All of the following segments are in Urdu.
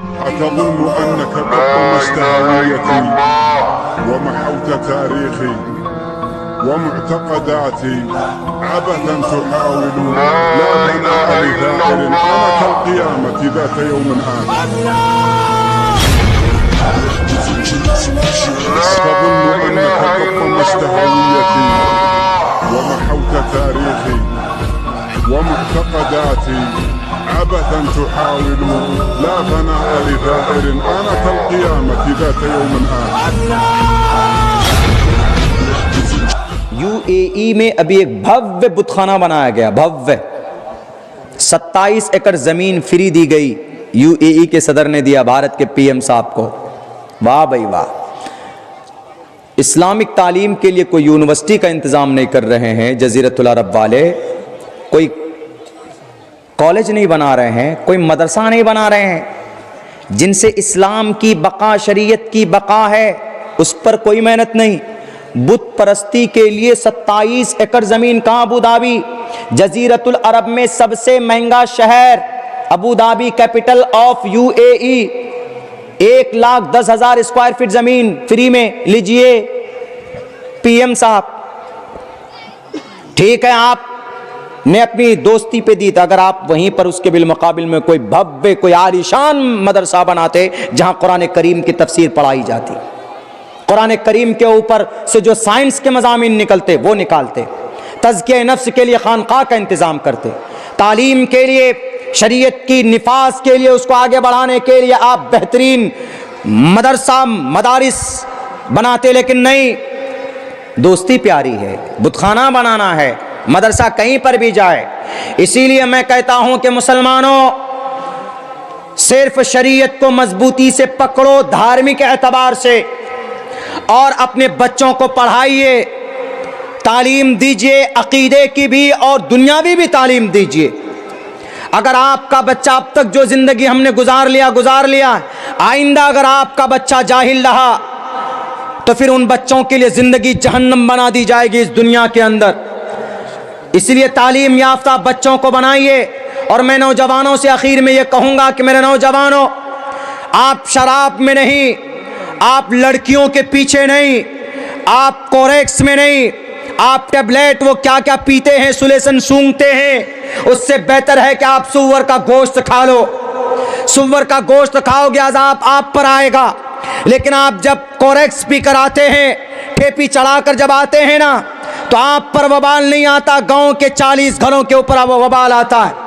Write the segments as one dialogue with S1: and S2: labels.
S1: أتظن أنك قد طمست هويتي ومحوت تاريخي ومعتقداتي عبثا تحاول لا بناء لثائر أنا كالقيامة ذات يوم آخر أتظن أنك قد طمست هويتي ومحوت تاريخي ومعتقداتي عبثا تحاول لا بناء لثائر أنا كالقيامة ذات يوم آخر
S2: UAE میں ابھی ایک بھویہ بت خانہ بنایا گیا، بھویہ 27 ایکڑ زمین فری دی گئی، UAE کے صدر نے دیا بھارت کے PM صاحب کو۔ واہ بھائی واہ، اسلامک تعلیم کے لیے کوئی یونیورسٹی کا انتظام نہیں کر رہے ہیں جزیرۃ العرب والے، کوئی کالج نہیں بنا رہے ہیں، کوئی مدرسہ نہیں بنا رہے ہیں، جن سے اسلام کی بقا، شریعت کی بقا ہے، اس پر کوئی محنت نہیں۔ بت پرستی کے لیے 27 ایکڑ زمین کہاں؟ ابو دھابی، جزیرۃ العرب میں سب سے مہنگا شہر Abu Dhabi, capital of UAE، 1,10,000 square feet زمین فری میں لیجئے PM صاحب۔ ٹھیک ہے، آپ نے اپنی دوستی پہ دی تھا، اگر آپ وہیں پر اس کے بالمقابل میں کوئی بھویہ، کوئی عالیشان مدرسہ بناتے جہاں قرآن کریم کی تفسیر پڑھائی جاتی، قرآن کریم کے اوپر سے جو سائنس کے مضامین نکلتے وہ نکالتے، تزکیہ نفس کے لیے خانقاہ کا انتظام کرتے، تعلیم کے لیے، شریعت کی نفاذ کے لیے، اس کو آگے بڑھانے کے لیے آپ بہترین مدرسہ، مدارس بناتے، لیکن نہیں، دوستی پیاری ہے، بت خانہ بنانا ہے، مدرسہ کہیں پر بھی جائے۔ اسی لیے میں کہتا ہوں کہ مسلمانوں، صرف شریعت کو مضبوطی سے پکڑو دھارمک اعتبار سے، اور اپنے بچوں کو پڑھائیے، تعلیم دیجیے، عقیدے کی بھی اور دنیاوی بھی تعلیم دیجیے۔ اگر آپ کا بچہ اب تک جو زندگی ہم نے گزار لیا، آئندہ اگر آپ کا بچہ جاہل رہا تو پھر ان بچوں کے لیے زندگی جہنم بنا دی جائے گی اس دنیا کے اندر۔ اس لیے تعلیم یافتہ بچوں کو بنائیے۔ اور میں نوجوانوں سے آخر میں یہ کہوں گا کہ میرے نوجوانوں، آپ شراب میں نہیں، آپ لڑکیوں کے پیچھے نہیں، آپ کوریکس میں نہیں، آپ ٹیبلیٹ وہ کیا کیا پیتے ہیں، سولیسن سونگھتے ہیں، اس سے بہتر ہے کہ آپ سور کا گوشت کھا لو۔ سور کا گوشت کھاؤ گے عذاب آپ پر آئے گا، لیکن آپ جب کوریکس پی کر آتے ہیں، ٹھیپی چڑھا کر جب آتے ہیں نا، تو آپ پر وبال نہیں آتا، گاؤں کے 40 گھروں کے اوپر وہ وبال آتا ہے۔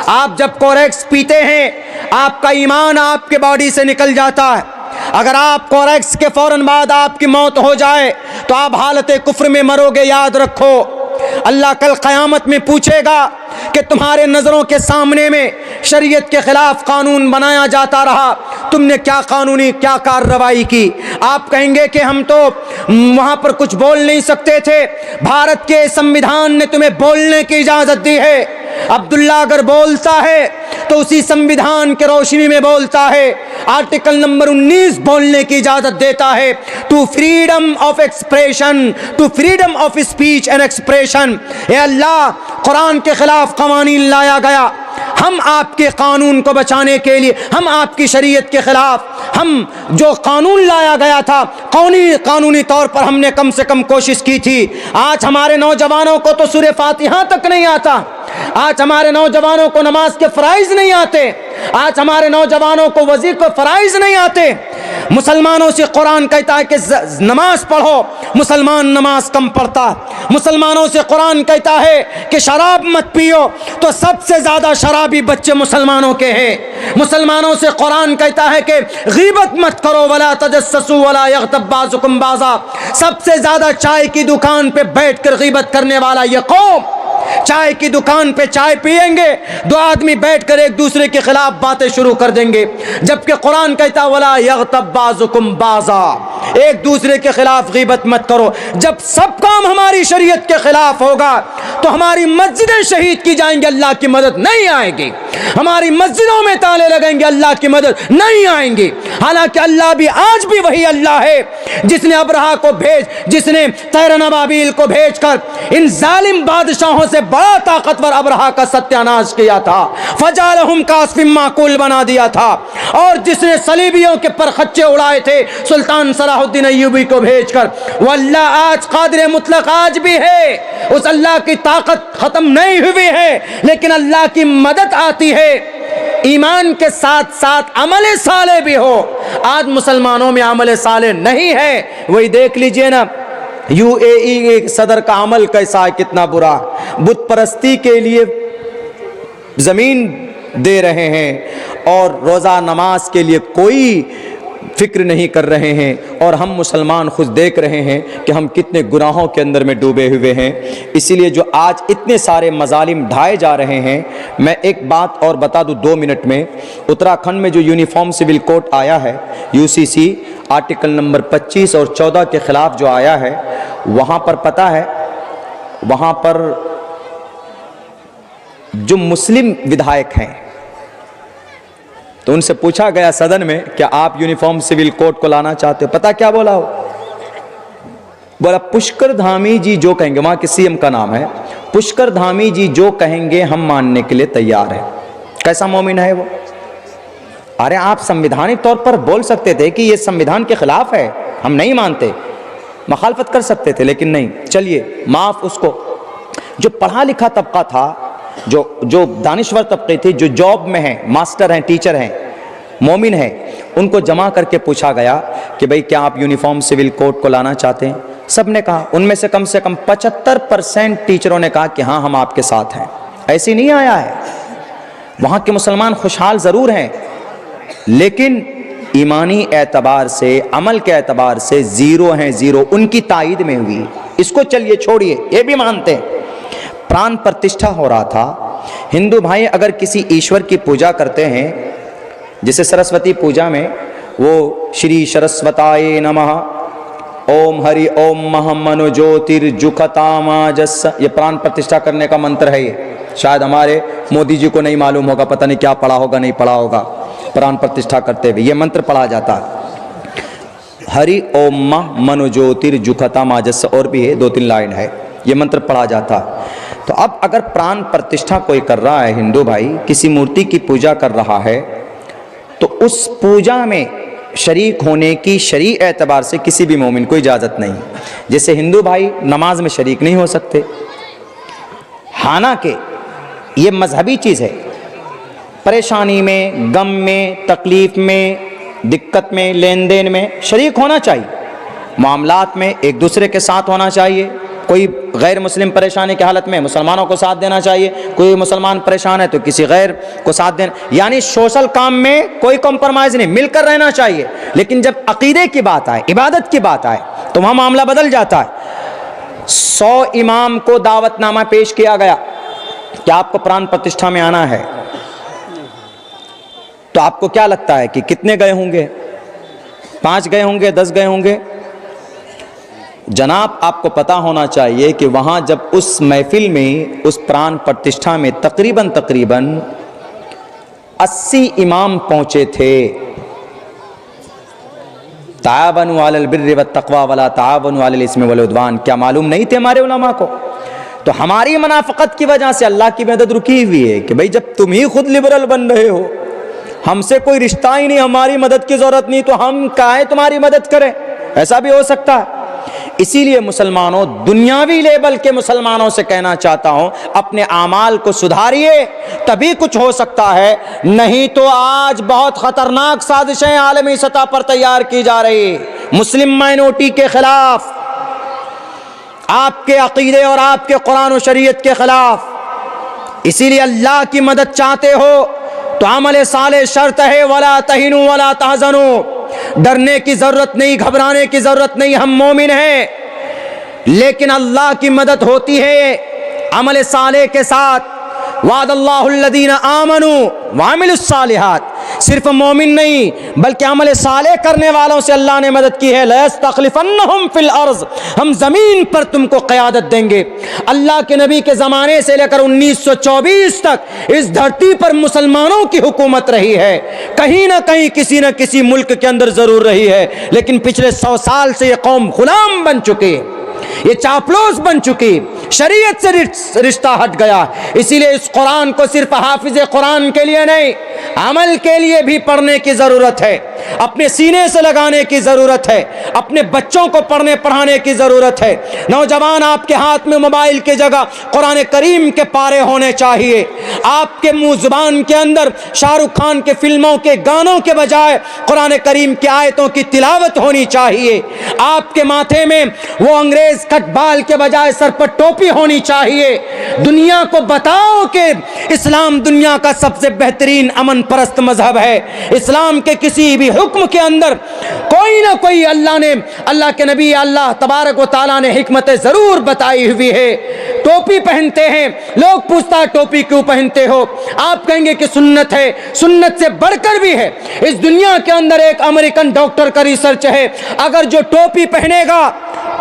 S2: آپ جب کوریکس پیتے ہیں، آپ کا ایمان آپ کے باڈی سے نکل جاتا ہے۔ اگر آپ کوریکس کے فوراً بعد آپ کی موت ہو جائے تو آپ حالت کفر میں مرو گے، یاد رکھو۔ اللہ کل قیامت میں پوچھے گا کہ تمہارے نظروں کے سامنے میں شریعت کے خلاف قانون بنایا جاتا رہا، تم نے کیا قانونی کیا کارروائی کی؟ آپ کہیں گے کہ ہم تو وہاں پر کچھ بول نہیں سکتے تھے، بھارت کے سنویدھان نے تمہیں بولنے کی اجازت دی ہے۔ عبداللہ اگر بولتا ہے تو اسی سنویدھان کے روشنی میں بولتا ہے، آرٹیکل نمبر 19 بولنے کی اجازت دیتا ہے، to freedom of expression, to freedom of speech and expression. اے اللہ، قرآن کے خلاف قوانین لایا گیا، ہم آپ کے قانون کو بچانے کے لیے، ہم آپ کی شریعت کے خلاف، ہم جو قانون لایا گیا تھا قانونی طور پر ہم نے کم سے کم کوشش کی تھی۔ آج ہمارے نوجوانوں کو تو سورہ فاتحہ تک نہیں آتا، آج ہمارے نوجوانوں کو نماز کے فرائض نہیں آتے، آج ہمارے نوجوانوں کو وضو کے فرائض نہیں آتے۔ مسلمانوں سے قرآن کہتا ہے کہ نماز پڑھو، مسلمان نماز کم پڑھتا۔ مسلمانوں سے قرآن کہتا ہے کہ شراب مت پیو، تو سب سے زیادہ شرابی بچے مسلمانوں کے ہیں۔ مسلمانوں سے قرآن کہتا ہے کہ غیبت مت کرو، ولا تجسسوا ولا یغتب بعضکم بعضا، سب سے زیادہ چائے کی دکان پہ بیٹھ کر غیبت کرنے والا یہ قوم، چائے کی دکان پہ چائے پیئیں گے، دو آدمی بیٹھ کر ایک دوسرے کے خلاف باتیں شروع کر دیں گے، جبکہ قرآن کہتا ولا یغتب بعضکم بعضا، ایک دوسرے کے خلاف غیبت مت کرو. جب سب کام ہماری شریعت کے خلاف ہوگا تو ہماری مسجدیں شہید کی جائیں گی, اللہ کی مدد نہیں آئے گی. ہماری مسجدوں میں تالے لگیں گے, اللہ کی مدد نہیں آئیں گی. حالانکہ اللہ بھی آج بھی وہی اللہ ہے جس نے ابرہا کو جس نے طیر ابابیل کو بھیج کر ان ظالم بادشاہوں سے بڑا طاقتور ابرہا کا ستیہ ناش کیا تھا, فجعلہم کعصف مأکول بنا دیا تھا. اور جس نے صلیبیوں کے پرخچے اڑائے تھے سلطان صلاح الدین ایوبی کو بھیج کر, وہ اللہ آج قادر مطلق آج بھی ہے. اس اللہ کی طاقت ختم نہیں ہوئی ہے, لیکن اللہ کی مدد آتی ہے ایمان کے ساتھ ساتھ عمل صالح بھی ہو. آج مسلمانوں میں عمل صالح نہیں ہے. وہی دیکھ لیجئے نا UAE کے صدر کا عمل کیسا ہے, کتنا برا. بت پرستی کے لیے زمین دے رہے ہیں اور روزہ نماز کے لیے کوئی فکر نہیں کر رہے ہیں, اور ہم مسلمان خود دیکھ رہے ہیں کہ ہم کتنے گناہوں کے اندر میں ڈوبے ہوئے ہیں. اسی لیے جو آج اتنے سارے مظالم ڈھائے جا رہے ہیں, میں ایک بات اور بتا دوں 2 منٹ میں. اتراکھنڈ میں جو یونیفارم سول کوڈ آیا ہے UCC آرٹیکل نمبر 25 اور 14 کے خلاف جو آیا ہے, وہاں پر پتہ ہے, وہاں پر جو مسلم ودھائک ہیں تو ان سے پوچھا گیا صدن میں کہ آپ یونیفارم سول کوڈ کو لانا چاہتے ہو. پتہ کیا بولا ہو؟ بولا پشکر دھامی جی جو کہیں گے, وہاں کے CM کا نام ہے, پشکر دھامی جی جو کہیں گے ہم ماننے کے لیے تیار ہیں. کیسا مومن ہے وہ؟ ارے آپ سنویدھانک طور پر بول سکتے تھے کہ یہ سنویدھان کے خلاف ہے, ہم نہیں مانتے, مخالفت کر سکتے تھے, لیکن نہیں. چلیے معاف اس کو. جو پڑھا لکھا طبقہ تھا, جو دانشور طبقے تھے, جو جاب میں ہیں, ماسٹر ہیں, ٹیچر ہیں, مومن ہیں, ان کو جمع کر کے پوچھا گیا کہ بھئی کیا آپ یونیفارم سول کوڈ کو لانا چاہتے ہیں؟ سب نے کہا. ان میں سے کم 75% ٹیچروں نے کہا کہ ہاں ہم آپ کے ساتھ ہیں. ایسی نہیں آیا ہے. وہاں کے مسلمان خوشحال ضرور ہیں, لیکن ایمانی اعتبار سے, عمل کے اعتبار سے زیرو ہیں, زیرو. ان کی تائید میں ہوئی. اس کو چلیے چھوڑیے, یہ بھی مانتے ہیں. پران پرتشٹھا ہو رہا تھا. ہندو بھائی اگر کسی ایشور کی پوجا کرتے ہیں, جیسے سرسوتی پوجا میں وہ شری سرسوتائے نمہ, اوم ہری اوم مہم منو جوتر جکھتاماجس, یہ پران پرتشٹھا کرنے کا منتر ہے. یہ شاید ہمارے مودی جی کو نہیں معلوم ہوگا, پتہ نہیں کیا پڑھا ہوگا, نہیں پڑھا ہوگا. پران پرتشٹھا کرتے ہوئے یہ منتر پڑھا جاتا ہے, ہری اوم مہ منو جوتر جکھتاماجس, اور بھی ہے 2-3 لائن ہے, یہ منتر پڑھا جاتا. تو اب اگر پران پرتشٹھا کوئی کر رہا ہے, ہندو بھائی کسی مورتی کی پوجا کر رہا ہے, تو اس پوجا میں شریک ہونے کی شرعی اعتبار سے کسی بھی مومن کو اجازت نہیں. جیسے ہندو بھائی نماز میں شریک نہیں ہو سکتے, حالانکہ یہ مذہبی چیز ہے. پریشانی میں, غم میں, تکلیف میں, دقت میں, لین دین میں شریک ہونا چاہیے. معاملات میں ایک دوسرے کے ساتھ ہونا چاہیے. کوئی غیر مسلم پریشانی کی حالت میں مسلمانوں کو ساتھ دینا چاہیے, کوئی مسلمان پریشان ہے تو کسی غیر کو ساتھ دینا, یعنی سوشل کام میں کوئی کمپرمائز نہیں, مل کر رہنا چاہیے. لیکن جب عقیدے کی بات آئے, عبادت کی بات آئے, تو وہاں معاملہ بدل جاتا ہے. 100 امام کو دعوت نامہ پیش کیا گیا کہ آپ کو پران پرتشٹھا میں آنا ہے, تو آپ کو کیا لگتا ہے کہ کتنے گئے ہوں گے؟ 5 گئے ہوں گے, 10 گئے ہوں گے؟ جناب آپ کو پتا ہونا چاہیے کہ وہاں جب اس محفل میں, اس پران پرتشٹھا میں تقریباً 80 امام پہنچے تھے. تعاونوا علی البر والتقوی ولا تعاونوا علی الاثم والعدوان, کیا معلوم نہیں تھے ہمارے علماء کو؟ تو ہماری منافقت کی وجہ سے اللہ کی مدد رکی ہوئی ہے کہ بھئی جب تم ہی خود لبرل بن رہے ہو, ہم سے کوئی رشتہ ہی نہیں, ہماری مدد کی ضرورت نہیں, تو ہم کاہیں تمہاری مدد کریں؟ ایسا بھی ہو سکتا ہے. اسی لیے مسلمانوں, دنیاوی لیول کے مسلمانوں سے کہنا چاہتا ہوں, اپنے اعمال کو سدھاریے, تبھی کچھ ہو سکتا ہے. نہیں تو آج بہت خطرناک سازشیں عالمی سطح پر تیار کی جا رہی مسلم مائنورٹی کے خلاف, آپ کے عقیدے اور آپ کے قرآن و شریعت کے خلاف. اسی لیے اللہ کی مدد چاہتے ہو تو عمل صالح شرط ہے, ولا تہنوا ولا تحزنوا. ڈرنے کی ضرورت نہیں, گھبرانے کی ضرورت نہیں, ہم مومن ہیں, لیکن اللہ کی مدد ہوتی ہے عمل صالح کے ساتھ. وعد اللہ الذین آمنوا وعملوا الصالحات, صرف مومن نہیں بلکہ عمل صالح کرنے والوں سے اللہ نے مدد کی ہے. لَيَسْتَخْلِفَنَّهُمْ فِي الْأَرْضِ, ہم زمین پر تم کو قیادت دیں گے. اللہ کے نبی کے زمانے سے لے کر 1924 تک اس دھرتی پر مسلمانوں کی حکومت رہی ہے. کہیں نہ کہیں کسی نہ کسی ملک کے اندر ضرور رہی ہے, لیکن پچھلے 100 سال سے یہ قوم غلام بن چکی ہے, یہ چاپلوس بن چکی, شریعت سے رشتہ ہٹ گیا. اسی لیے اس قرآن کو صرف حافظ قرآن کے لیے نہیں, عمل کے لیے بھی پڑھنے کی ضرورت ہے, اپنے سینے سے لگانے کی ضرورت ہے, اپنے بچوں کو پڑھنے پڑھانے کی ضرورت ہے. نوجوان, آپ کے ہاتھ میں موبائل کی جگہ قرآن کریم کے پارے ہونے چاہیے. آپ کے منہ زبان کے اندر شاہ رخ خان کے فلموں کے گانوں کے بجائے قرآن کریم کی آیتوں کی تلاوت ہونی چاہیے. آپ کے ماتھے میں وہ انگریز کٹ بال کے بجائے سر پر ٹوپی ہونی چاہیے. دنیا کو بتاؤ کہ اسلام دنیا کا سب سے بہترین امن پرست مذہب ہے. اسلام کے کسی بھی حکم کے اندر کوئی نہ کوئی اللہ کے نبی اللہ تبارک و تعالیٰ نے حکمت ضرور بتائی ہوئی ہے. ٹوپی پہنتے ہیں, لوگ پوچھتا ہے ٹوپی کیوں پہنتے ہو, آپ کہیں گے کہ سنت ہے. سنت سے بڑھ کر بھی ہے. اس دنیا کے اندر ایک امریکن ڈاکٹر کا ریسرچ ہے, اگر جو ٹوپی پہنے گا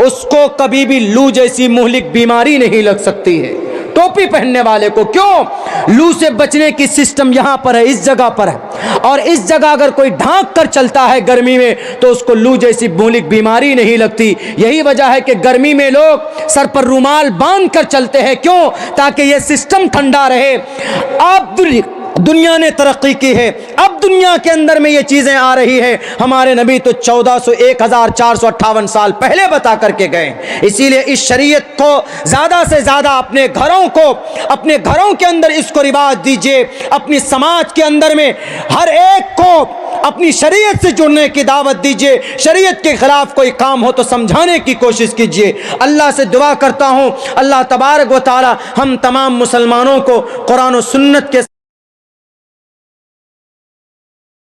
S2: اس کو کبھی بھی لو جیسی مہلک بیماری نہیں لگ سکتی ہے. ٹوپی پہننے والے کو, کیوں؟ لو سے بچنے کی سسٹم یہاں پر ہے, اس جگہ پر ہے, اور اس جگہ اگر کوئی ڈھانک کر چلتا ہے گرمی میں تو اس کو لو جیسی مہلک بیماری نہیں لگتی. یہی وجہ ہے کہ گرمی میں لوگ سر پر رومال باندھ کر چلتے ہیں, کیوں؟ تاکہ یہ سسٹم ٹھنڈا رہے. اب دنیا نے ترقی کی ہے, اب دنیا کے اندر میں یہ چیزیں آ رہی ہے. ہمارے نبی تو 1458 سال پہلے بتا کر کے گئے. اسی لیے اس شریعت کو زیادہ سے زیادہ اپنے گھروں کے اندر اس کو رواج دیجئے. اپنی سماج کے اندر میں ہر ایک کو اپنی شریعت سے جڑنے کی دعوت دیجئے. شریعت کے خلاف کوئی کام ہو تو سمجھانے کی کوشش کیجئے. اللہ سے دعا کرتا ہوں اللہ تبارک و تعالی ہم تمام مسلمانوں کو قرآن و سنت کے